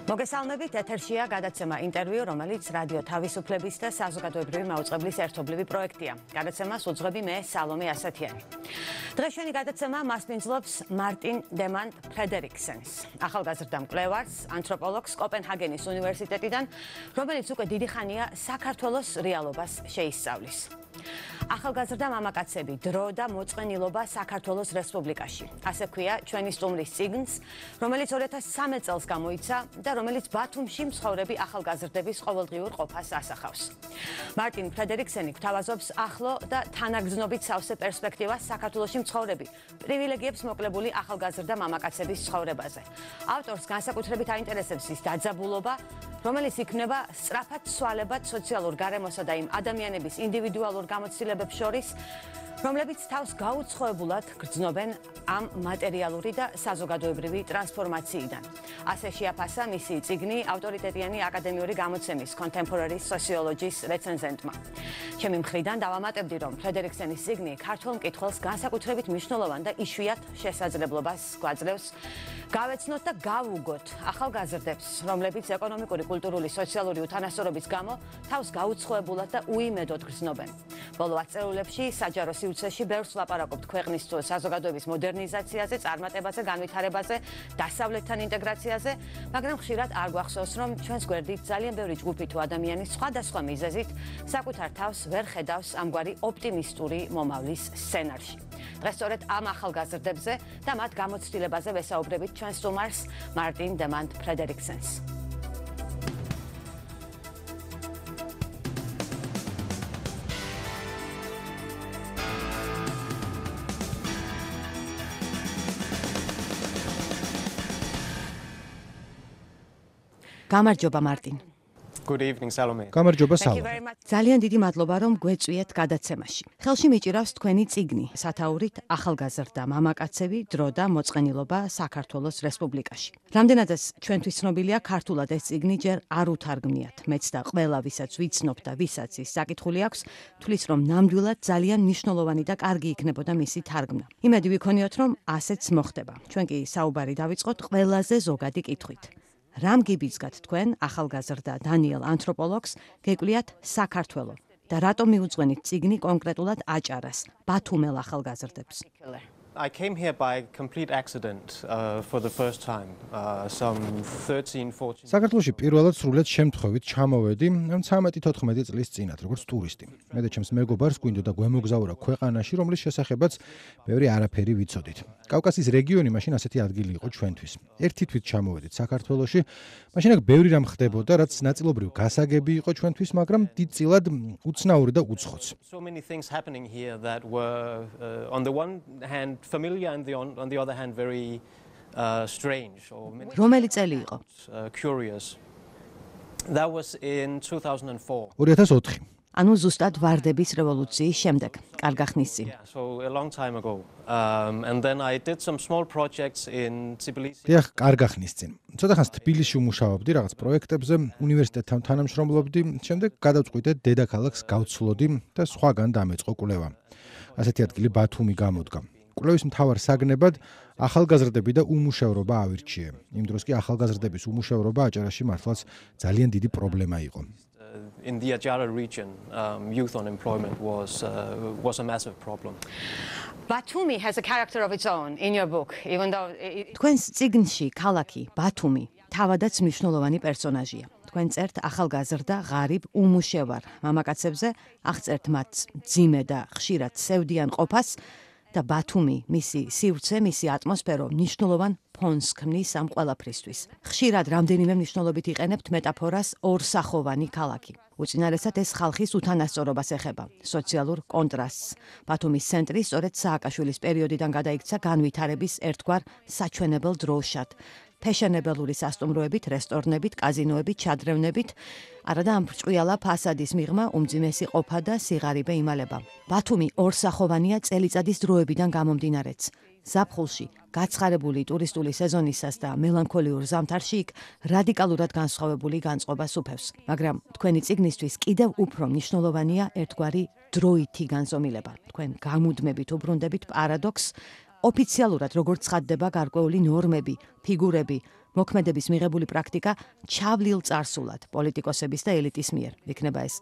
მოგესალმებით, ეთერშია გადაცემა ინტერვიუ, რომელიც რადიო თავისუფლების და საზოგადოებრივი მაუწყებლის ერთობლივი პროექტია. გადაცემას უძღვები მე, სალომე ასათიანი. დღეს ჩვენი გადაცემა მასპინძლობს მარტინ დემანტ ფრედერიკსენს, ახალგაზრდა მკვლევარს, ანთროპოლოგს კოპენჰაგენის უნივერსიტეტიდან, რომელიც უკვე დიდი ხანია საქართველოს რეალობას შეისწავლის. ახალგაზრდა მამაკაცები, დრო და მოწყენილობა საქართველოს რესპუბლიკაში. ასე ქვია ჩვენი სტუმრის წიგნს, რომელიც 2013 წელს გამოიცა და რომელიც ბათუმში მცხოვრები ახალგაზრდების ყოველდღიურ ყოფას ასახავს. მარტინ ფრედერიკსენი გვთავაზობს ახლო და თანაგრძნობით სავსე პერსპექტივას საქართველოში მცხოვრები, პრივილეგიებს მოკლებული ახალგაზრდა მამაკაცების ცხოვრებაზე. ავტორს განსაკუთრებით აინტერესებს ის დაძაბულობა, რომელიც იქმნება სწრაფად ცვალებად სოციალურ გარემოსა და იმ ადამიანების ინდივიდუალურ გამოცდილებებს შორის, რომლებიც თავს გაუცხოებულად გრძნობენ ამ მატერიალური და საზოგადოებრივი ტრანსფორმაციიდან. ასე შეაფასა მისი წიგნი ავტორიტეტიანი აკადემიური გამოცემის Contemporary Sociology-ს რეცენზენტმა. ჩემი მხრიდან დავამატებდი, რომ ფრედერიკსენის წიგნი ქართველ მკითხველს განსაკუთრებით მნიშვნელოვან და იშვიათ შესაძლებლობას გვაძლევს გავეცნოთ და გავუგოთ ახალგაზრდებს, რომლებიც ეკონომიკური, კულტურული, სოციალური უთანასწორობის გამო თავს გაუცხოებულად და უიმედოდ გრძნობენ. ბოლო ათწლეულებში საჯარო სივრცეში ბევრს ვლაპარაკობთ ქვეყნის საზოგადოების მოდერნიზაციაზე, წარმატებაზე, განვითარებაზე, დასავლეთთან ინტეგრაციაზე, მაგრამ ხშირად არ გვახსოვს, რომ ჩვენს გვერდით ძალიან ბევრი ჯგუფი თუ ადამიანი სხვადასხვა მიზეზით საკუთარ თავს ვერ ხედავს ამგვარი ოპტიმისტური მომავლის სცენარში. დღეს სწორედ ამ ახალგაზრდებზე და მათ გამოცდილებაზე ვესაუბრებით ჩვენ სტუმარს მარტინ დემანტ ფრედერიკსენს. გამარჯობა მარტინ. Good evening, Salome. გამარჯობა სალომე. ძალიან დიდი მადლობა, რომ გვეწვიეთ გადაცემაში. ხელში მიჭირავს თქვენი წიგნი, სათაურით ახალგაზრდა მამაკაცები, დრო და მოწყენილობა საქართველოს რესპუბლიკაში. რამდენადაც ჩვენთვის ცნობილია, ქართულად ეს წიგნი ჯერ არ უთარგმნიათ. მეც და ყველა, ვისაც ვიცნობ და ვისაც ის საკითხული აქვს, თვლის, რომ ნამდვილად ძალიან მნიშვნელოვანი და კარგი იქნებოდა მისი თარგმნა. იმედი ვიქონიოთ, რომ ასეც მოხდება. ჩვენ კი საუბარი დავიწყოთ ყველაზე ზოგადი კითხვით. რამ გიბიძგათ თქვენ ახალგაზრდა დანიელ ანთროპოლოგს გეკვლიათ საქართველო და რატომ მიუძღვენით წიგნი კონკრეტულად აჭარას, ბათუმელ ახალგაზრდებს? I came here by complete accident for the first time, some 13-14. საქართველოში პირველად სრულად შემთხვევით ჩამოვედი 13-14 წლის წინათ, როგორც ტურისტი. მე და ჩემს მეგობარს გვინდოდა გვემოგზაურა ქვეყანაში, რომლის შესახებაც ბევრი არაფერი ვიცოდით. კავკასიის რეგიონი მაშინ ასეთი ადგილი იყო ჩვენთვის. ერთი თვით ჩამოვედით საქართველოში, მაშინ აქ ბევრი რამ ხდებოდა, რაც ნაწილობრივ გასაგები იყო ჩვენთვის, მაგრამ დიდწილად უცნაური და უცხოც. So many things happening here that were on the one hand familiar and on the other hand very strange or რომელი წელი იყო? Curious. That was in 2004. 2004. ანუ ზუსტად ვარდების რევოლუციის შემდეგ, კარგა ხნის წინ. Yeah, so a long time ago. And then I did some small projects in Tbilisi. დიახ, კარგა ხნის წინ. ცოტა ხანს თბილისში ვმუშაობდი რაღაც პროექტებზე, უნივერსიტეტთან თანამშრომლობდი, შემდეგ გადავწყვიტე დედაქალაქს გავცლოდი და სხვაგან დამეწყო კვლევა. ასეთი ადგილი ბათუმი გამოდგა. კვლევის მთავარ საგნებად ახალგაზრდები და უმუშევრობა ავირჩიე. იმ დროს კი ახალგაზრდების უმუშევრობა აჭარაში მართლაც ძალიან დიდი პრობლემა იყო. In the Ajara region, youth unemployment was a massive problem. Batumi has a character of its own in your book, even though თქვენს წიგნში ქალაქი ბათუმი თავადაც მნიშვნელოვანი პერსონაჟია. თქვენ წერთ ახალგაზრდა ღარიბ უმუშევარ მამაკაცებზე, აღწერთ მათ ძიმე და ხშირად სევდიან ყოფას და ბათუმი, მისი სივრცე, მისი ატმოსფერო მნიშვნელოვან ფონს ქმნის ამ ყველაფრისთვის. ხშირად რამდენიმე მნიშვნელობით იყენებთ მეტაფორას ორსახოვანი ქალაქი. უწინარესად ეს ხალხის უთანასწორობას ეხება, სოციალურ კონტრასტს. ბათუმის ცენტრი სწორედ სააკაშვილის პერიოდიდან გადაიქცა განვითარების ერთგვარ საჩვენებელ დროშად. ფეშენებელური სასტუმროებით, რესტორნებით, კაზინოებით, ჩადრევნებით, არადა ამ ბრჭყვიალა ფასადის მიღმა უმძიმესი ყოფა და სიღარიბე იმალება. ბათუმი ორსახოვანია წელიწადის დროებიდან გამომდინარეც. ზაფხულში გაცხარებული ტურისტული სეზონისას და მელანქოლიურ ზამთარში იქ რადიკალურად განსხვავებული განწყობას უფევს. მაგრამ თქვენი წიგნისთვის კიდევ უფრო მნიშვნელოვანია ერთგვარი დროითი განზომილება. თქვენ გამუდმებით უბრუნდებით პარადოქსს, ოფიციალურად როგორც ხდება გარკვეული ნორმები, ფიგურები, მოქმედების მიღებული პრაქტიკა ჩავლილ წარსულად პოლიტიკოსების და ელიტის მიერ. იქნება ეს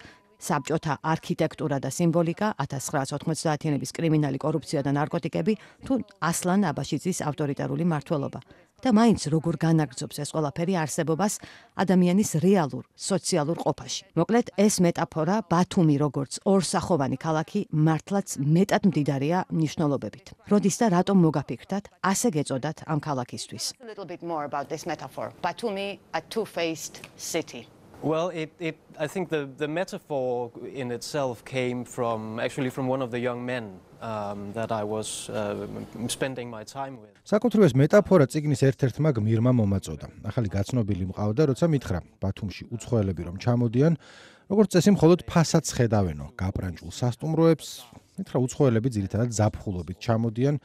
საბჭოთა არქიტექტურა და სიმბოლიკა, 1990-იანების კრიმინალი კორუფცია და ნარკოტიკები, თუ ასლან აბაშიძის ავტორიტარული მმართველობა. და მაინც როგორ განაგრძობს ეს ყველაფერი არსებობას ადამიანის რეალურ სოციალურ ყოფაში. მოკლედ, ეს მეტაფორა ბათუმი როგორც ორსახოვანი ქალაქი მართლაც მეტად მდიდარია მნიშვნელობებით. როდის და რატომ მოგაფიქრდათ ასე გეწოდათ ამ ქალაქისთვის? A little bit more about this metaphor. Batumi, a two-faced city. Well, I think the metaphor in itself came actually from one of the young men that I was spending my time with. საკუთრივ ეს მეტაფორა წიგნის ერთ-ერთმა გმირმა მომაწოდა. ახალი გაცნობილი მყავდა, როცა მითხრა ბათუმში უცხოელები რომ ჩამოდიან, როგორც წესი მხოლოდ ფასადს ხედავენო, გაპრანჭულ სასტუმროებს, მითხრა უცხოელები ძირითადად ზაფხულობით ჩამოდიან,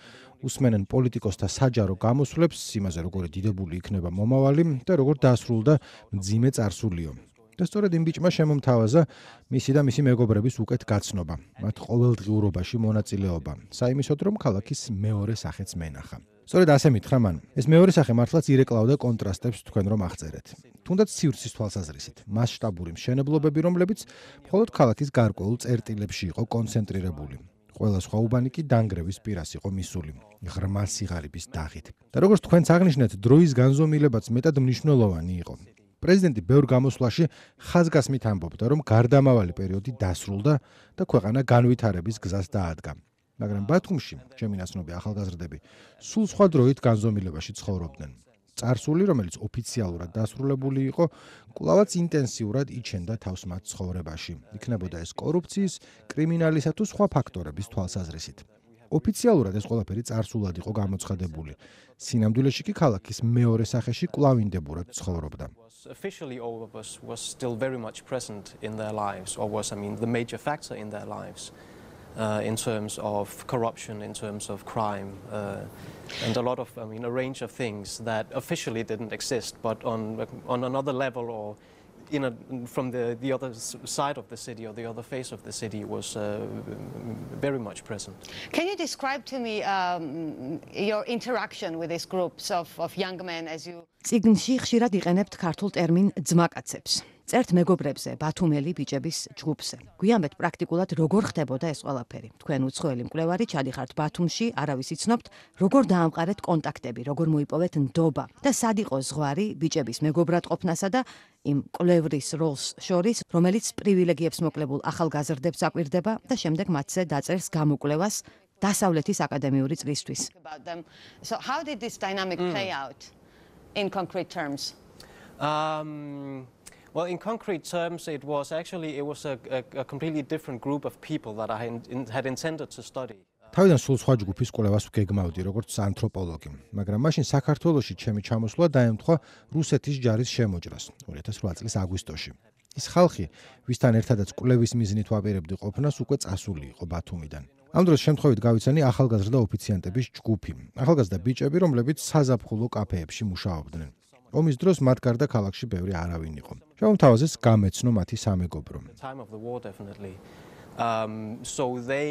უსმენენ პოლიტიკოსთა საჯარო გამოსვლებს, იმაზე როგორი დიდებული იქნება მომავალი და როგორ დასრულდა მძიმე წარსულიო. და სწორედ იმ ბიჭმა შემომთავაზა მისი და მისი მეგობრების უკეთ გაცნობა, მათ ყოველდღიურობაში მონაწილეობა, საიმისოდ რომ ქალაქის მეორე სახეც მენახა. სწორედ ასე მითხრა მან. ეს მეორე სახე მართლაც ირეკლავდა კონტრასტებს თქვენ რომ აღწერეთ. თუნდაც სივრცის თვალსაზრისით, მასშტაბური მშენებლობები, რომლებიც მხოლოდ ქალაქის გარკვეულ წერტილებში იყო კონცენტრირებული. ყველა სხვა უბანი კი დანგრევის პირას იყო მისული, ღრმა სიღარიბის დაღით. და როგორც თქვენც აღნიშნეთ, დროის განზომილებაც მეტად მნიშვნელოვანი იყო. პრეზიდენტი ბევრ გამოსვლაში ხაზგასმით ამბობდა, რომ გარდამავალი პერიოდი დასრულდა და ქვეყანა განვითარების გზას დაადგა. მაგრამ ბათუმში, ჩემი ნაცნობი ახალგაზრდები, სულ სხვა დროით განზომილებაში ცხოვრობდნენ. წარსული, რომელიც ოფიციალურად დასრულებული იყო, კვლავაც ინტენსიურად იჩენდა თავს მათ ცხოვრებაში. იქნებოდა ეს კორუფციის, კრიმინალისა თუ სხვა ფაქტორების თვალსაზრისით. ოფიციალურად ეს ყველაფერი წარსულად იყო გამოცხადებული. სინამდვილეში კი ქალაქის მეორე სახეში კვლავინდებურად ცხოვრობდა. Officially, all of us was still very much present in their lives, or was, the major factor in their lives, in terms of corruption, in terms of crime, and a lot of, a range of things that officially didn't exist, but on another level or from the other side of the city or the other face of the city was very much present. Can you describe to me your interaction with these groups of young men as you... წიგნში ხშირად იყენებთ ქართულ ტერმინ ძმაკაცებს. წერთ მეგობრებზე, ბათუმელი ბიჭების ჯგუფზე. გვიამბეთ პრაქტიკულად როგორ ხდებოდა ეს ყველაფერი. თქვენ უცხოელი მკვლევარი ჩადიხართ ბათუმში, არავის იცნობთ, როგორ დაამყარეთ კონტაქტები, როგორ მოიპოვეთ ნდობა და სად იყო ზღვარი ბიჭების მეგობრად ყოფნასა და იმ მკვლევრის როლს შორის, რომელიც პრივილეგიებს მოკლებულ ახალგაზრდებს აკვირდება და შემდეგ მათზე დაწერს გამოკვლევას დასავლეთის აკადემიური წლისთვის. So how did this dynamic play out in concrete terms? Well, in concrete terms, it was a completely different group of people that I had intended to study. თავიდან სულ სხვა ჯგუფის კვლევას ვგეგმავდი, როგორც ანთროპოლოგი, მაგრამ მაშინ საქართველოში ჩემი ჩამოსვლა დაემთხვა რუსეთის ჯარის შემოჭრას 2008 წლის აგვისტოში. ის ხალხი, ვისთან ერთადაც კვლევის მიზნით ვაპირებდი ყოფნას, უკვე წასული იყო ბათუმიდან. ამ დროს შემთხვევით გავიცანი ახალგაზრდა ოფიციანტების ჯგუფი, ახალგაზრდა ბიჭები, რომლებიც საზაფხულო კაფეებში მუშაობდნენ. ომის დროს მათ გარდა ქალაქში ბევრი არავინ იყო. შემომთავაზეს გამეცნო მათი სამეგობრო. So they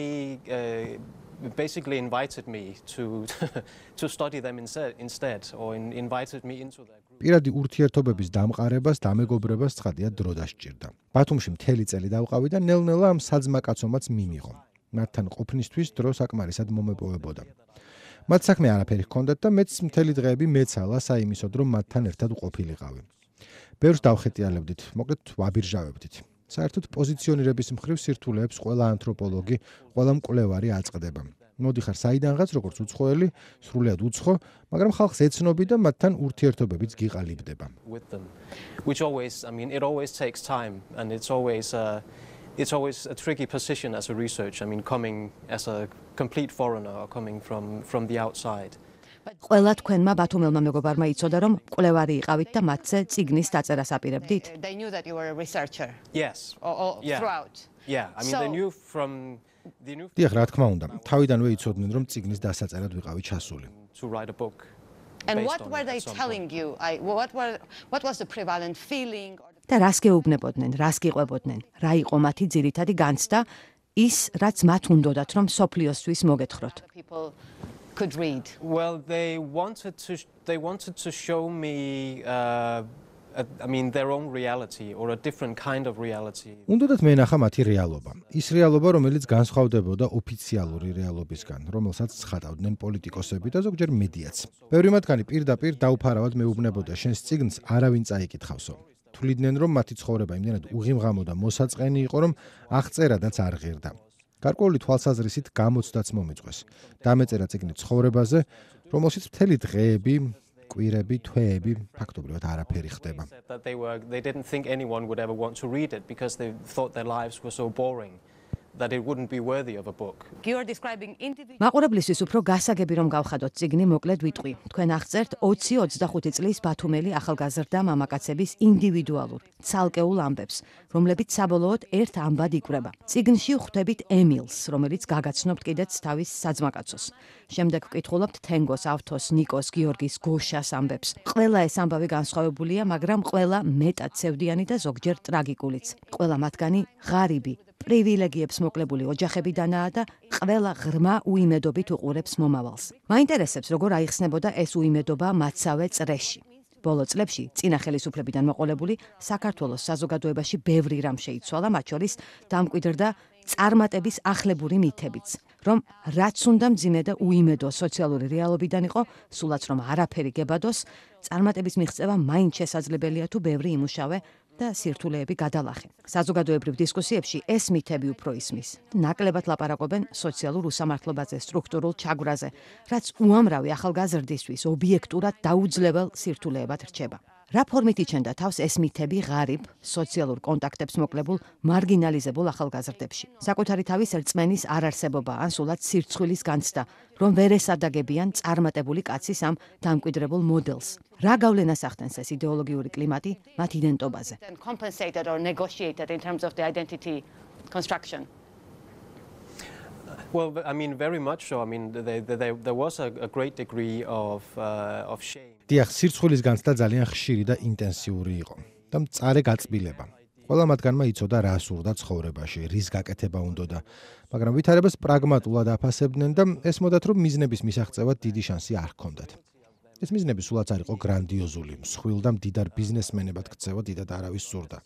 basically invited me to study them instead, or invited me into their group. პირადი ურთიერთობების დამყარებას, დამეგობრებას ცხადია დრო დასჭირდა. ბათუმში მთელი წელი დავყავი და ნელ-ნელა ამ საძმაკაცომაც მიმიღო. მათთან ყოფნისთვის დრო საკმარისად მომეპოვებოდა. მათ საქმე არაფერი ჰქონდათ და მეც მთელი დღეები მეცალა საიმისოდ, რომ მათთან ერთად ყოფილიყავი. ბევრს დავხეტიალებდით, მოკლედ ვაბირჟავებდით. საერთოდ პოზიციონირების მხრივ სირთულეებს ყველა ანთროპოლოგი, ყველა მკვლევარი აწყდება. მოდიხარ საიდანღაც, როგორც უცხოელი, სრულიად უცხო, მაგრამ ხალხს ეცნობი და მათთან ურთიერთობებიც გიყალიბდება. Which always, it always takes time, and it's always a tricky position as a researcher, coming as a complete foreigner or coming from the outside. ყველა თქვენმა ბათუმელმა მეგობარმა იცოდა, რომ მკვლევარი იყავით და მათზე წიგნის დაწერას აპირებდით? They knew that you were a researcher. Yes. Throughout. Yeah, they knew from დიახ, რა თქმა უნდა, თავიდანვე იცოდნენ, რომ წიგნის დასაწერად ვიყავი ჩასული. To write a book. And what were they telling you? What was the prevalent feeling? და რას გეუბნებოდნენ, რას გიყვებოდნენ, რა იყო მათი ძირითადი განცდა, ის, რაც მათ უნდოდათ, რომ სოფლიოსთვის მოგეთხროთ. could read? Well, they wanted to show me their own reality or a different kind of reality. უნდათ მენახა მათი რეალობა. ის რეალობა, რომელიც განსხვავდებოდა ოფიციალური რეალობისგან, რომელსაც ცხადავდნენ პოლიტიკოსები და ზოგჯერ მედიაც. ბევრი მათგანი პირდაპირ დაუფარავად მეუბნებოდა, შენს წიგნს არავინ წაიკითხავსო. თვლიდნენ, რომ მათი ცხოვრება იმდენად უღიმღამო და მოსაწყენი იყო, რომ აღწერადაც არ ღირდა. გარკვეული თვალსაზრისით გამოცდაც მომიწვეს. დამეწერა წიგნი ცხოვრებაზე, რომელშიც მთელი დღეები, კვირები, თვეები ფაქტობრივად არაფერი ხდება. They didn't think anyone would ever want to read it because they thought their lives were so boring that it wouldn't be worthy of a book. You are describing individual. მაყურებლისთვის უფრო გასაგები რომ გავხადოთ წიგნი მოკლედ ვიტყვი. თქვენ აღწერთ 20-25 წლის ბათუმელი ახალგაზრდა მამაკაცების ინდივიდუალურ, ცალკეულ ამბებს, რომლებიც საბოლოოდ ერთ ამბად იკვრება. წიგნში ვხვდებით ემილს, რომელიც გაგაცნობთ კიდეც თავის საძმაკაცოს. შემდეგ ვკითხულობთ თენგოს, ავთოს, ნიკოს, გიორგის, გოშას ამბებს. ყველა ეს ამბავი განსხვავებულია, მაგრამ ყველა მეტად ცევდიანი და ზოგჯერ ტრაგიკულიც. ყველა მათგანი ღარიბი, პრივილეგიებს მოკლებული ოჯახებიდანაა და ყველა ღრმა უიმედობით უყურებს მომავალს. მაინტერესებს, როგორ აიხსნებოდა ეს უიმედობა მათსავე წრეში. ბოლო წლებში წინა ხელისუფლებიდან მოყოლებული საქართველოს საზოგადოებაში ბევრი რამ შეიცვალა, მათ შორის დამკვიდრდა წარმატების ახლებური მითებიც, რომ რაც უნდა მძიმე და უიმედო სოციალური რეალობიდან იყო, სულაც რომ არაფერი გებადოს, წარმატების მიღწევა მაინც შესაძლებელია თუ ბევრი იმუშავე და სირთულეები გადალახე. საზოგადოებრივ დისკუსიებში ეს მითები უფრო ისმის. ნაკლებად ლაპარაკობენ სოციალურ უსამართლობაზე, სტრუქტურულ ჩაგვრაზე, რაც უამრავი ახალგაზრდისთვის ობიექტურად დაუძლებელ სირთულეებად რჩება. რა ფორმით იჩენდა თავს ეს მითები ღარიბ, სოციალურ კონტაქტებს მოკლებულ, მარგინალიზებულ ახალგაზრდებში? საკუთარი თავის რწმენის არარსებობა, ან სულაც სირცხვილის განცდა, რომ ვერ ესადაგებიან წარმატებული კაცის ამ დამკვიდრებულ მოდელს. რა გავლენას ახდენს ეს იდეოლოგიური კლიმატი მათ იდენტობაზე? Compensated or negotiated in terms of the identity construction. Well, very much so. There was a great degree of shame. დიახ, სირცხვილის განცდა ძალიან ხშირი და ინტენსიური იყო და მწარე გაწბილება. ყველა მათგანმა იცოდა რა სურდა ცხოვრებაში, რის გაკეთება უნდოდა, მაგრამ ვითარებას პრაგმატულად აფასებდნენ და ესმოდათ, რომ მიზნების მისაღწევად დიდი შანსი არ ჰქონდათ. ეს მიზნები სულაც არ იყო გრანდიოზული, მსხვილ და მდიდარ ბიზნესმენებად ქცევა დიდად არავის სურდა.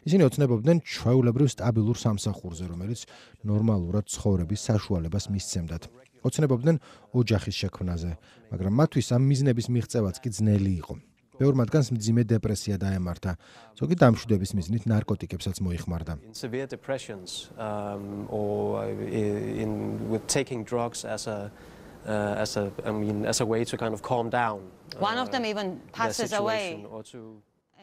ისინი ოცნებობდნენ ჩვეულებრივ სტაბილურ სამსახურზე, რომელიც ნორმალურად ცხოვრების საშუალებას მისცემდათ. ოცნებობდნენ ოჯახის შექმნაზე, მაგრამ მათთვის ამ მიზნების მიღწევაც კი ძნელი იყო. ბევრ მათგანს მძიმე დეპრესია დაემართა, ზოგი დამშვიდების მიზნით ნარკოტიკებსაც მოიხმარდა. In severe depressions or with taking drugs as a way to kind of calm down. One of them even passes away.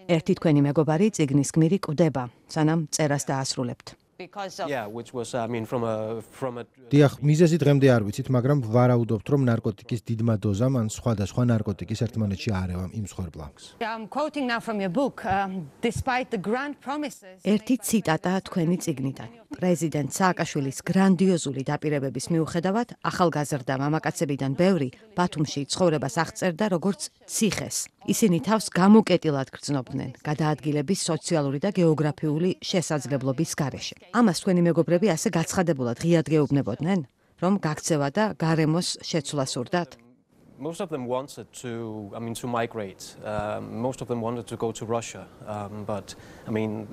ერთი თქვენი მეგობარი წიგნის გმირი კვდება, სანამ წერას დაასრულებთ. Because of which was from a დიახ, მიზეზი დღემდე არ ვიცით, მაგრამ ვარაუდობთ, რომ ნარკოტიკის დიდმა დოზამ ან სხვადასხვა ნარკოტიკის ერთმანეთში არევამ იმსხვერპლა. I'm quoting now from your book, despite the grand promises. ერთი ციტატა თქვენი წიგნიდან. პრეზიდენტ სააკაშვილის გრანდიოზული დაპირებების მიუხედავად, ახალგაზრდა მამაკაცებიდან ბევრი ბათუმში ცხოვრებას აღწერდა როგორც ციხეს. ისინი თავს გამოკეტილად გრძნობდნენ გადაადგილების სოციალური და გეოგრაფიული შესაძლებლობის გარეშე. ამას თქვენი მეგობრები ასე გაცხადებულად ღიად გეუბნებოდნენ, რომ გაქცევა და გარემოს შეცვლა სურდათ? Most of them wanted to migrate. Most of them wanted to go to Russia. But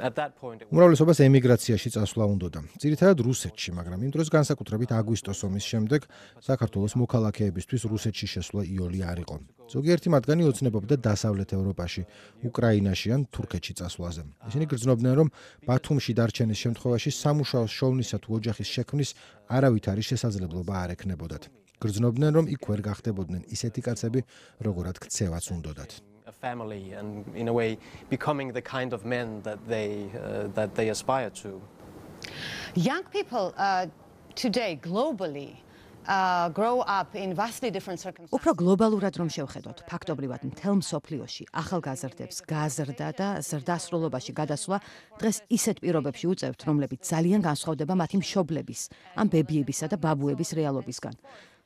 at that point უმრავლესობას ემიგრაციაში წასვლა უნდოდა. ძირითადად რუსეთში, მაგრამ იმ დროს განსაკუთრებით აგვისტოს ომის შემდეგ საქართველოს მოქალაქეებისთვის რუსეთში შესვლა იოლი არ იყო. ზოგიერთი მათგანი ოცნებობდა დასავლეთ ევროპაში, უკრაინაში ან თურქეთში წასვლაზე. ისინი გრძნობდნენ, რომ ბათუმში დარჩენის შემთხვევაში სამუშაო შოვნისა თუ ოჯახის შექმნის არავითარი შესაძლებლობა არ ექნებოდათ. გრძნობდნენ, რომ იქ ვერ გახდებოდნენ ისეთი კაცები, როგორად ქცევაც უნდოდათ. A family and in a way becoming the kind of men that they aspire to. Young people today globally grow up in vastly different circumstances. უფრო გლობალურად რომ შევხედოთ, ფაქტობრივად მთელ მსოფლიოში ახალგაზრდებს გაზრდა და ზრდასრულობაში გადასვლა დღეს ისეთ პირობებში უწევთ, რომლებიც ძალიან განსხვავდება მათი მშობლების, ან ბებიებისა და ბაბუების რეალობისგან.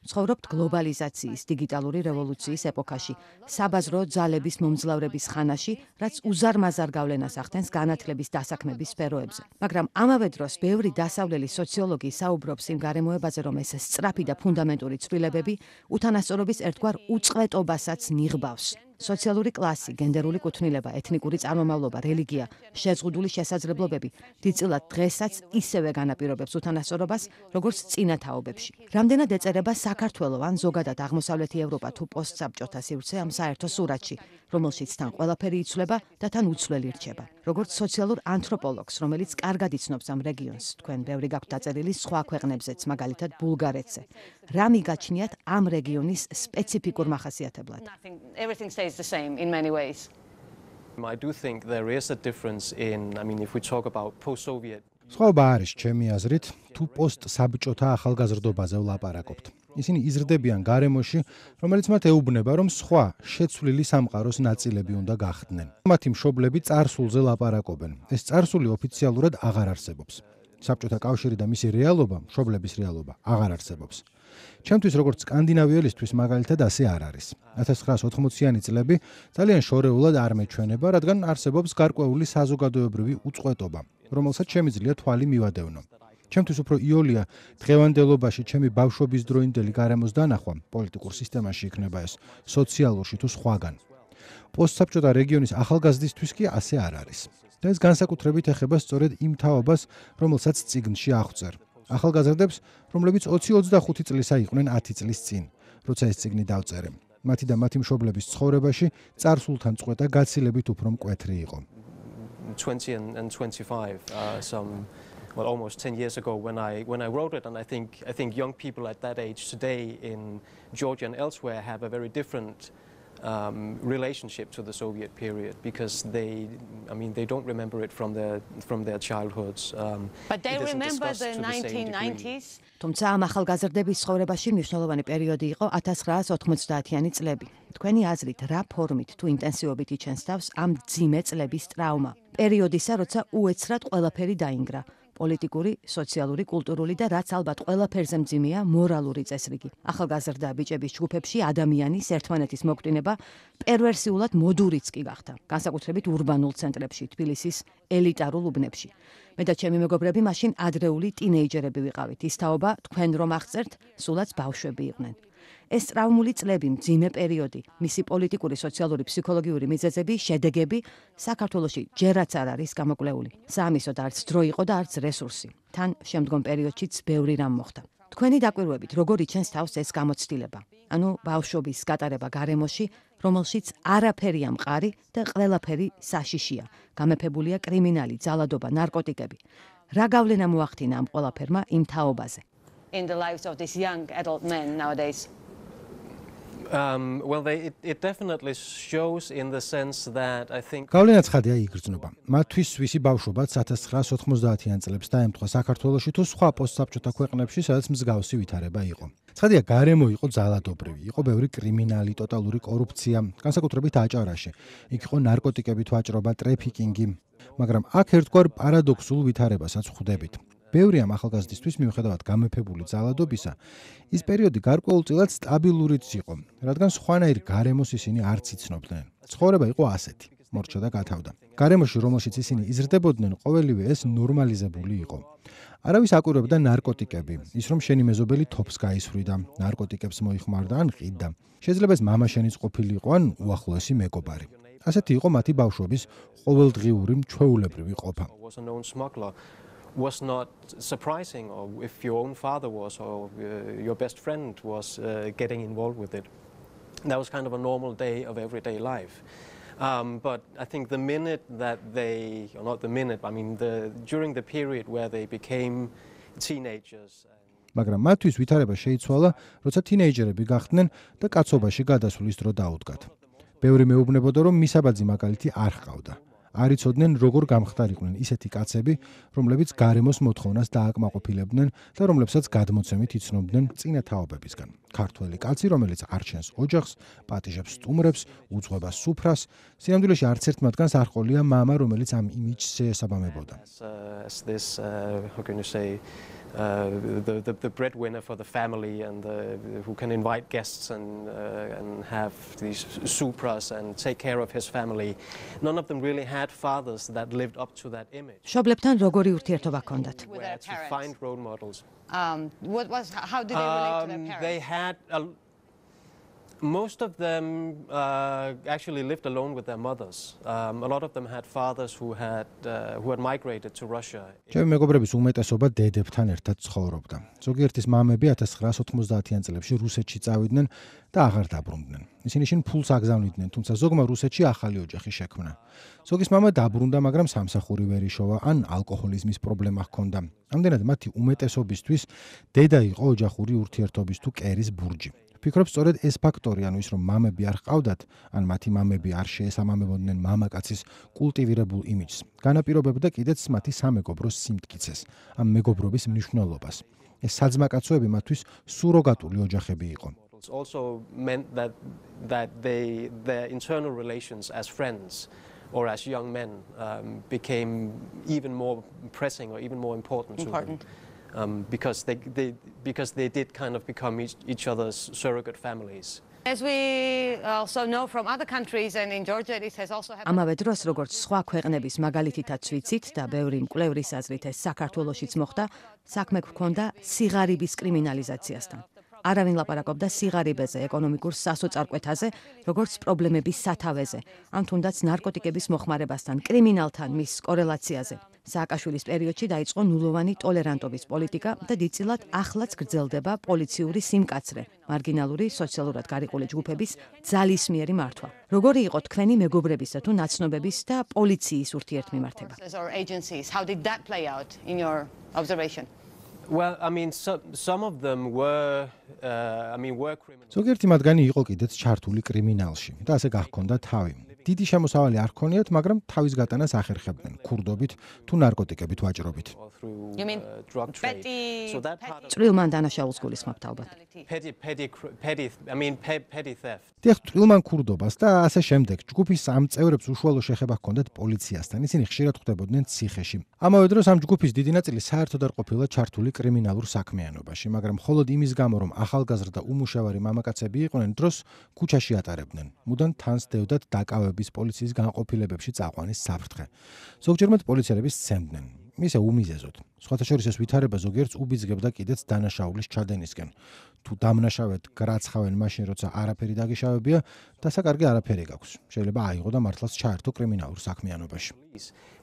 ცხოვრობთ გლობალიზაციის, დიგიტალური რევოლუციის ეპოქაში, საბაზრო ძალების მომძლავრების ხანაში, რაც უზარმაზარ გავლენას ახდენს განათლების დასაქმების სფეროებზე. მაგრამ ამავე დროს ბევრი დასავლელი სოციოლოგი საუბრობს იმ გარემოებაზე, რომ ეს სწრაფი და ფუნდამენტური ცვლილებები უთანასწორობის ერთგვარ უწყვეტობასაც ნიღბავს. სოციალური კლასი, გენდერული კუთვნილება, ეთნიკური წარმომავლობა, რელიგია, შეზღუდული შესაძლებლობები დიდწილად დღესაც ისევე განაპირობებს უთანასწორობას, როგორც წინა თაობებში. რამდენად ეწერება საქართველოს ან ზოგადად აღმოსავლეთი ევროპა თუ პოსტსაბჭოთა სივრცე ამ საერთო სურათში, რომელშიც თან ყველაფერი იცვლება და თან უცვლელი რჩება. როგორც სოციალურ ანთროპოლოგს, რომელიც კარგად იცნობს ამ რეგიონს, თქვენ ბევრი გაქვთ დაწერილი სხვა ქვეყნებზეც, მაგალითად ბულგარეთზე. რა მიგაჩნიათ ამ რეგიონის სპეციფიკურ მახასიათებლად? Everything stays the same in many ways. I do think there is a difference in, I mean, if we talk about post-Soviet. სხვაობა არის ჩემი აზრით, თუ პოსტსაბჭოთა ახალგაზრდობაზე ვლაპარაკობთ. ისინი იზრდებიან გარემოში, რომელიც მათ ეუბნება, რომ სხვა შეცვლილი სამყაროს ნაწილები უნდა გახდნენ. მათი მშობლები წარსულზე ლაპარაკობენ. ეს წარსული ოფიციალურად აღარ არსებობს. საბჭოთა კავშირი და მისი რეალობა, მშობლების რეალობა, აღარ არსებობს. ჩემთვის როგორც სკანდინავიელისთვის მაგალითად ასე არ არის. 1980-იანი წლები ძალიან შორეულად არ მეჩვენება, რადგან არსებობს გარკვეული საზოგადოებრივი უწყვეტობა, რომელსაც შემიძლია თვალი მივადევნო. ჩემთვის უფრო იოლია დღევანდელობაში ჩემი ბავშვობის დროინდელი გარემოს დანახვა, პოლიტიკურ სისტემაში იქნება ეს, სოციალურში თუ სხვაგან. პოსტსაბჭოთა რეგიონის ახალგაზრდისთვის კი ასე არ არის. და ეს განსაკუთრებით ეხება სწორედ იმ თაობას, რომელსაც წიგნში აღვწერ. ახალგაზრდებს, რომლებიც 20-25 წლისა იყვნენ 10 წლის წინ, როცა ეს წიგნი დავწერე. მათი და მათი მშობლების ცხოვრებაში წარსულთან წყვეტა გაცილებით უფრო მკვეთრი იყო. 20 and 25, well, almost 10 years ago when I wrote it, and I think young people at that age today in Georgia and elsewhere have a very different relationship to the Soviet period because they don't remember it from their childhoods. But they remember the 1990s. თუმცა ამ ახალგაზრდების ცხოვრებაში მნიშვნელოვანი პერიოდი იყო 1990-იანი წლები. თქვენი აზრით, რა ფორმით თუ ინტენსივობით იჩენს თავს ამ მძიმე წლების ტრავმა? პერიოდისა, როცა უეცრად ყველაფერი დაინგრა. პოლიტიკური, სოციალური, კულტურული და რაც ალბათ ყველაფერზე მძიმეა მორალური წესრიგი. ახალგაზრდა ბიჭების ჯგუფებში ადამიანის ერთმანეთის მოკვდინება პერვერსიულად მოდურიც კი გახდა, განსაკუთრებით ურბანულ ცენტრებში, თბილისის ელიტარულ უბნებში. მე და ჩემი მეგობრები მაშინ ადრეული ტინეიჯერები ვიყავით. ის თაობა, თქვენ რომ აღწერთ, სულაც ბავშვები იყვნენ. ეს ტრავმული წლები, მძიმე პერიოდი, მისი პოლიტიკური, სოციალური, ფსიქოლოგიური მიზეზები, შედეგები საქართველოში ჯერაც არ არის გამოკვლეული. საამისოდ არც დრო იყო და არც რესურსი. თან შემდგომ პერიოდშიც ბევრი რამ მოხდა. თქვენი დაკვირვებით, როგორ იჩენს თავს ეს გამოცდილება? ანუ ბავშვობის გატარება გარემოში, რომელშიც არაფერია მყარი და ყველაფერი საშიშია. გამეფებულია კრიმინალი, ძალადობა, ნარკოტიკები. რა გავლენა მოახდინა ამ ყველაფერმა იმ თაობაზე? In the lives of these young adult men nowadays. Well, it definitely shows in the sense that I think. გავლენა ცხადია იგრძნობა. მათთვის ვისი ბავშვობაც 1990-იან წლებს დაემთხვა საქართველოში თუ სხვა პოსტსაბჭოთა ქვეყნებში, სადაც მსგავსი ვითარება იყო. ცხადია, გარემო იყო ძალადობრივი, იყო ბევრი კრიმინალი, ტოტალური კორუფცია, განსაკუთრებით აჭარაში. იქ იყო ნარკოტიკებით ვაჭრობა, ტრეფიკინგი, მაგრამ აქ ერთგვარ პარადოქსულ ვითარებასაც ვხვდებით. ბევრი ამ ახალგაზრდისთვის მიუხედავად გამეფებული ძალადობისა, ის პერიოდი გარკვეულწილად სტაბილურიც იყო, რადგან სხვანაირ გარემოს ისინი არც იცნობდნენ. ცხოვრება იყო ასეთი, მორჩა და გათავდა. გარემოში, რომელშიც ისინი იზრდებოდნენ, ყოველივე ეს ნორმალიზებული იყო. არავის აკვირვებდა ნარკოტიკები, ის რომ შენი მეზობელი თოფს გაისვრიდა, ნარკოტიკებს მოიხმარდა ან ყიდდა. შეიძლება ეს მამაშენის ყოფილი იყო ან უახლოესი მეგობარი. ასეთი იყო მათი ბავშვობის ყოველდღიური ჩვეულებრივი ყოფა. Was not surprising, or if your own father was, or your best friend was getting involved with it. That was kind of a normal day of everyday life. But I think the minute that they, or not the minute, I mean during the period where they became teenagers. მაგრამ მათთვის ვითარება შეიცვალა, როცა თინეიჯერები გახდნენ და კაცობაში გადასვლის დრო დაუდგათ. ბევრი მეუბნებოდა, რომ მისაბაძი მაგალითი არ ჰყავდა. არ იცოდნენ, როგორ გამხდარიყვნენ ისეთი კაცები, რომლებიც გარემოს მოთხოვნას დააკმაყოფილებდნენ და რომლებსაც გადმოცემით იცნობდნენ წინა თაობებისგან. ქართველი კაცი, რომელიც არჩენს ოჯახს, პატიჟებს სტუმრებს, უძღვება სუფრას. სინამდვილეში არც ერთ მათგანს არ ჰყოლია მამა, რომელიც ამ იმიჯს ესაბამებოდა. How can you say the breadwinner for the family and who can invite guests and have these supras and take care of his family. None of them really had fathers that lived up to that image. მშობლებთან როგორი ურთიერთობა ჰქონდათ? Where to find role models. How did they relate to their parents? They had most of them actually lived alone with their mothers. A lot of them had fathers who had migrated to Russia. ჩემი მეგობრების უმეტესობა დედებთან ერთად ცხოვრობდა. ზოგიერთის მამები 1990-იან წლებში რუსეთში წავიდნენ და აღარ დაბრუნდნენ. ისინი შინ ფულს აგზავნიდნენ, თუმცა ზოგმა რუსეთში ახალი ოჯახი შექმნა. ზოგის მამა დაბრუნდა, მაგრამ სამსახური ვერ იშოვა, ან ალკოჰოლიზმის პრობლემა ჰქონდა. ამდენად მათი უმეტესობისთვის დედა იყო ოჯახური ურთიერთობის თუ კერის ბურჯი. ფიქრობ, სწორედ ეს ფაქტორი, ანუ ის რომ მამები არ ჰყავდათ, ან მათი მამები არ შეესაბამებოდნენ მამაკაცის კულტივირებულ იმიჯს, განაპირობებდა კიდეც მათი სამეგობროს სიმტკიცეს, ამ მეგობრობის მნიშვნელობას. ეს საძმაკაცოები მათთვის სუროგატული ოჯახები იყო. Also meant that their internal relations as friends or as young men became even more pressing or even more important to them. Because they did kind of become each other's surrogate families. As we also know from other countries and in Georgia this has also happened. ამავე დროს, როგორც სხვა ქვეყნების მაგალითითაც ვიცით და ბევრი მკვლევრის აზრით ეს საქართველოშიც მოხდა, საქმე გქონდა სიღარიბის კრიმინალიზაციასთან. არავინ ლაპარაკობდა სიღარიბეზე, ეკონომიკურ სასოწარკვეთაზე, როგორც პრობლემების სათავეზე, ან თუნდაც ნარკოტიკების მოხმარებასთან, კრიმინალთან მის კორელაციაზე. სააკაშვილის პერიოდში დაიწყო ნულოვანი ტოლერანტობის პოლიტიკა და დიდწილად ახლაც გრძელდება პოლიციური სიმკაცრე, მარგინალური, სოციალურად გარიყული ჯგუფების ძალისმიერი მართვა. როგორი იყო თქვენი მეგობრებისა თუ ნაცნობების და პოლიციის ურთიერთმიმართება? How did that play out in your observation? Well, I mean, some of them were criminals. ზოგიერთი მათგანი იყო კიდეც ჩართული კრიმინალში და ასე გაჰქონდა თავი. დიდი შემოსავალი არ ჰქონიათ, მაგრამ თავის გატანას ახერხებდნენ ქურდობით თუ ნარკოტიკებით ვაჭრობით. You mean წვრილმან დანაშაულს გულისხმობთ ალბათ. Petty theft. დიახ, წვრილმან ქურდობას და ასე შემდეგ. ჯგუფის ამ წევრებს უშუალო შეხება ჰქონდათ პოლიციასთან. ისინი ხშირად ხვდებოდნენ ციხეში. ამავე დროს ამ ჯგუფის დიდი ნაწილი საერთოდ არ ყოფილა ჩართული კრიმინალურ საქმიანობაში, მაგრამ მხოლოდ იმის გამო, რომ ახალგაზრდა უმუშავარი მამაკაცები იყვნენ, დროს ქუჩაში ატარებდნენ. მუდამ თანს დევდათ დაკავების პოლიციის განყოფილებებში წაყვანის საფრთხე. ზოგჯერმედ პოლიციელები სცემდნენ. ისე უმიზეზოდ. სხვათა შორის ეს ვითარება ზოგიერთს უბიძგებდა კიდეც დანაშაულის ჩადენისკენ. თუ დამნაშავედ გრაცხავენ მაშინ, როცა არაფერი დაგიშავებია, დასაკარგი არაფერი გაქვს. შეიძლება აიღო და მართლაც ჩაერთო კრიმინალურ საქმიანობაში.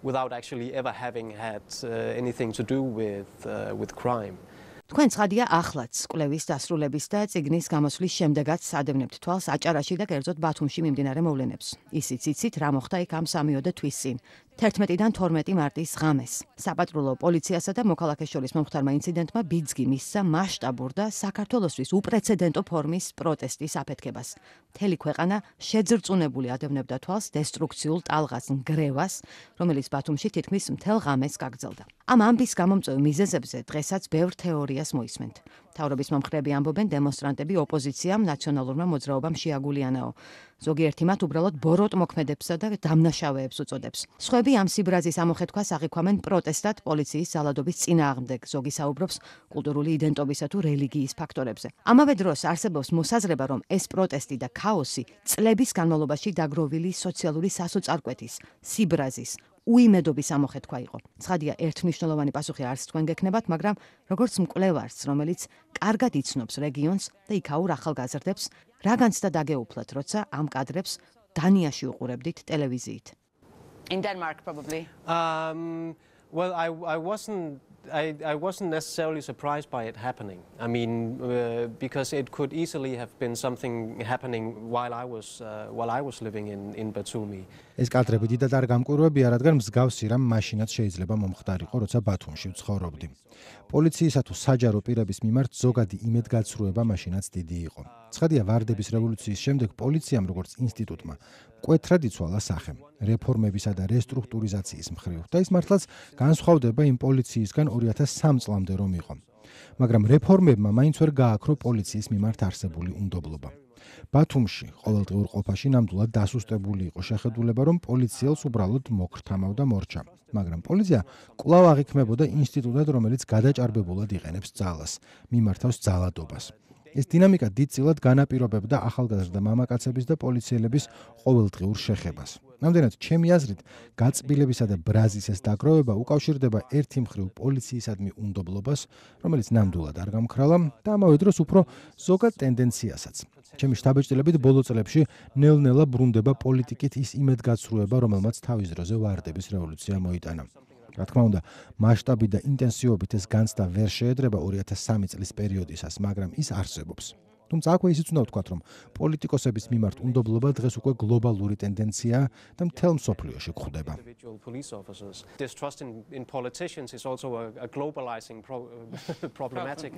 Without actually ever having had anything to do with crime. თქვენ ცხადია ახლაც კვლევის დასრულების და წიგნის გამოსვლის შემდეგაც ადევნებთ თვალს აჭარაში და კერძოდ ბათუმში მიმდინარე მოვლენებს. ისიც იცით რა მოხდა იქ ამ 3-4 თვის წინ. 11-დან 12 მარტის ღამეს. საპატრულო პოლიციასა და მოქალაქეს შორის მომხდარმა ინციდენტმა ბიძგი მისცა მასშტაბურ და საქართველოსთვის უპრეცედენტო ფორმის პროტესტის აფეთქებას. მთელი ქვეყანა შეძრწუნებული ადევნებდა თვალს დესტრუქციულ ტალღას ნგრევას, რომელიც ბათუმში თითქმის მთელ ღამეს გაგრძელდა. ამ ამბის გამომწვევ მიზეზებზე დღესაც ბევრ თეორიას მოისმენთ. მთავრობის მომხრეები ამბობენ, დემონსტრანტები ოპოზიციამ, ნაციონალურმა მოძრაობამ შეაგულიანაო. ზოგიერთი მათ უბრალოდ ბოროტ მოქმედებსა და დამნაშავეებს უწოდებს. სხვები ამ სიბრაზის ამოხეთქვას აღიქვამენ პროტესტად პოლიციის ძალადობის წინააღმდეგ, ზოგი საუბრობს კულტურული იდენტობისა თუ რელიგიის ფაქტორებზე. ამავე დროს არსებობს მოსაზრება, რომ ეს პროტესტი და ქაოსი წლების განმავლობაში დაგროვილი სოციალური სასოწარკვეთის, სიბრაზის, უიმედობის ამოხეთქვა იყო. ცხადია, ერთმნიშვნელოვანი პასუხი არც თქვენ გექნებათ, მაგრამ როგორც მკვლევარს, რომელიც კარგად იცნობს რეგიონს და იქაურ ახალგაზრდებს, რა განცდა დაგეუფლათ, როცა ამ კადრებს დანიაში უყურებდით ტელევიზიით? In Denmark probably. Well, I wasn't necessarily surprised by it happening. I mean, because it could easily have been something happening while I was living in Batumi. ეს კადრები დიდად არ გამკვირვებია, რადგან მსგავსი რამ მაშინაც შეიძლება მომხდარიყო, როცა ბათუმში ვცხოვრობდი. პოლიციისა თუ საჯარო პირების მიმართ ზოგადი იმედგაცრუება მაშინაც დიდი იყო. ცხადია, ვარდების რევოლუციის შემდეგ პოლიციამ, როგორც ინსტიტუტმა, მკვეთრად იცვალა სახე რეფორმებისა და რესტრუქტურიზაციის მხრივ და ის მართლაც განსხვავდება იმ პოლიციისგან 2003 წლამდე რომ იყო. მაგრამ რეფორმებმა მაინც ვერ გააქრო პოლიციის მიმართ არსებული უნდობლობა. ბათუმში ყოველდღიურ ყოფაში ნამდვილად დასუსტებული იყო შეხედულება, რომ პოლიციელს უბრალოდ მოკრთამავდა მორჩა. მაგრამ პოლიცია კვლავ აღიქმებოდა ინსტიტუტად, რომელიც გადაჭარბებულად იყენებს ძალას, მიმართავს ძალადობას. ეს დინამიკა დიდწილად განაპირობებდა ახალგაზრდა მამაკაცების და პოლიციელების ყოველდღიურ შეხებას. ნამდვილად, ჩემი აზრით, გაწბილებისა და ბრაზის ეს დაგროვება უკავშირდება ერთი მხრივ პოლიციისადმი უნდობლობას, რომელიც ნამდვილად არ გამქრალა და ამავე დროს უფრო ზოგად ტენდენციასაც. ჩემი შთაბეჭდილებით ბოლო წლებში ნელ-ნელა ბრუნდება პოლიტიკით ის იმედგაცრუება, რომელმაც თავის დროზე ვარდების რევოლუცია მოიტანა. რა თქმა უნდა, მასშტაბი და ინტენსივობით ეს განცდა ვერ შეედრება 2003 წლის პერიოდისას, მაგრამ ის არსებობს. თუმცა აქვე ისიც უნდა ვთქვათ, რომ პოლიტიკოსების მიმართ უნდობლობა დღეს უკვე გლობალური ტენდენციაა და მთელ მსოფლიოში გვხვდება. Distrust in politicians is also a globalizing problematic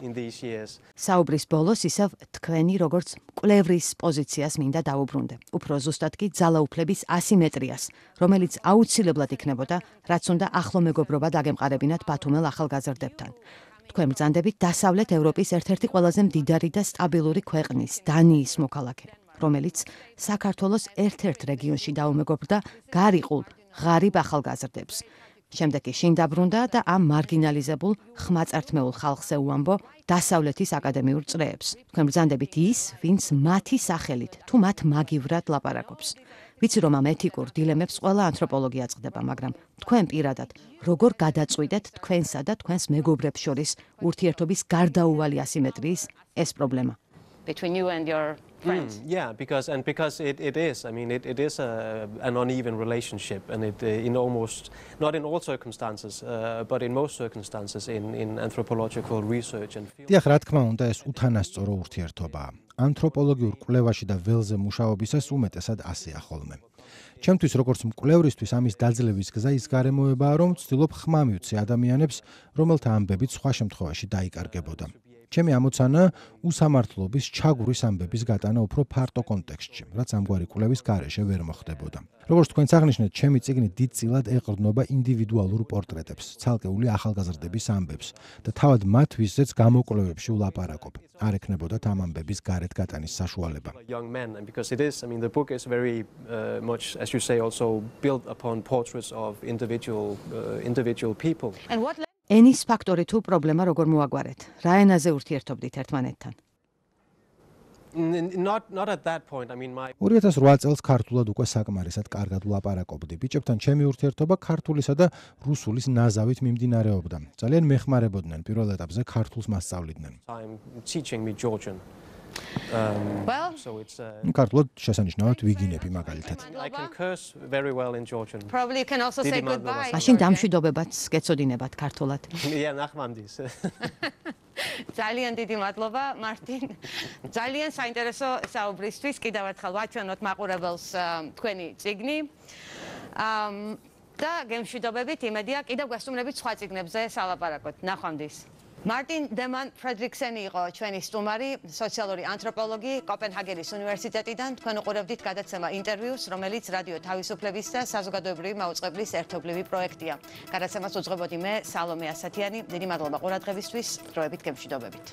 in these years. საუბრის ბოლოს ისევ თქვენი როგორც მკვლევრის პოზიციას მინდა დავუბრუნდე. უფრო ზუსტად კი ძალაუფლების ასიმეტრიას, რომელიც აუცილებლად იქნებოდა, რაც უნდა ახლო მეგობრობა დაგემყარებინათ ბათუმელ ახალგაზრდებთან. თქვენ ბრძანდებით დასავლეთ ევროპის ერთ-ერთი ყველაზე მდიდარი და სტაბილური ქვეყნის, დანიის მოქალაქე, რომელიც საქართველოს ერთ-ერთ რეგიონში დაუმეგობრდა გარიყულ, ღარიბ ახალგაზრდებს. შემდეგ კი შინ დაბრუნდა და ამ მარგინალიზებულ ხმაწართმეულ ხალხზე უამბო დასავლეთის აკადემიურ წრეებს. თქვენ ბრძანდებით ის, ვინც მათი სახელით თუ მათ მაგივრად ლაპარაკობს. ვიცი რომ ამ ეთიკურ დილემებს ყველა ანთროპოლოგი აწყდება, მაგრამ თქვენ პირადად როგორ გადაწყვიტეთ თქვენსა და თქვენს მეგობრებს შორის ურთიერთობის გარდაუვალი ასიმეტრიის ეს პრობლემა? Between you and your friends. Yeah, because it is. I mean, it is an uneven relationship, and it in almost not in all circumstances, but in most circumstances in anthropological research and field. დიახ, რა თქმა უნდა, ეს უთანასწორო ურთიერთობაა. ანთროპოლოგიურ კვლევაში და ველზე მუშაობისას უმეტესად ასეა ხოლმე. ჩემთვის როგორც მკვლევრისთვის ამის დაძლევის გზა ის გარემოებაა, რომ ვცდილობ ხმა მივცე ადამიანებს, რომელთა ამბებით სხვა შემთხვევაში დაიკარგებოდა. ჩემი ამოცანა უსამართლობის ჩაგვრის ამბების გატანა უფრო ფართო კონტექსტში, რაც ამგვარი კვლევის გარეშე ვერ მოხდებოდა. როგორც თქვენც აღნიშნეთ, ჩემი წიგნი დიდწილად ეყრდნობა ინდივიდუალურ პორტრეტებს, ცალკეული ახალგაზრდების ამბებს და თავად მათ ვიზეც გამოკვლევებში ვლაპარაკობ. არ ექნებოდათ ამ ამბების გარეთ გატანის საშუალება. Young men, and because it is, I mean, the book is very much, as you say, also built upon portraits of individual people. And what ენის ფაქტორი თუ პრობლემა როგორ მოაგვარეთ? რა ენაზე ურთიერთობდით ერთმანეთთან? Not at that point. I mean, my 2008 წელს ქართულად უკვე საკმარისად კარგად ვლაპარაკობდი. ბიჭებთან ჩემი ურთიერთობა ქართულისა და რუსულის ნაზავით მიმდინარეობდა. ძალიან მეხმარებოდნენ პირველ ეტაპზე ქართულს მასწავლიდნენ. time teaching me Georgian. Well, So it's ქართულად შესანიშნავად ვიგინები მაგალითად. I can curse very well in Georgian. probably you can also say Didi goodbye. მაშინ დამშვიდობებაც გეწოდინებათ ქართულად. Yeah, nachmandis. ძალიან დიდი მადლობა, მარტინ. ძალიან საინტერესო საუბრისთვის. კიდევ ერთხელ ვაჩვენოთ მაყურებელს თქვენი წიგნი. და გემშვიდობებით, იმედია, კიდევ გვესტუმრებით სხვა წიგნებზე სალაპარაკოთ. ნახვამდის. მარტინ დემანტ ფრედერიკსენი იყო ჩვენი სტუმარი, სოციალური ანთროპოლოგი კოპენჰაგენის უნივერსიტეტიდან. თქვენ უყურებდით გადაცემა ინტერვიუს, რომელიც რადიო თავისუფლების და საზოგადოებრივი მაუწყებლის ერთობლივი პროექტია. გადაცემას უძღვებოდი მე, სალომე ასათიანი. დიდი მადლობა ყურადღებისთვის. დროებით გემშვიდობებით.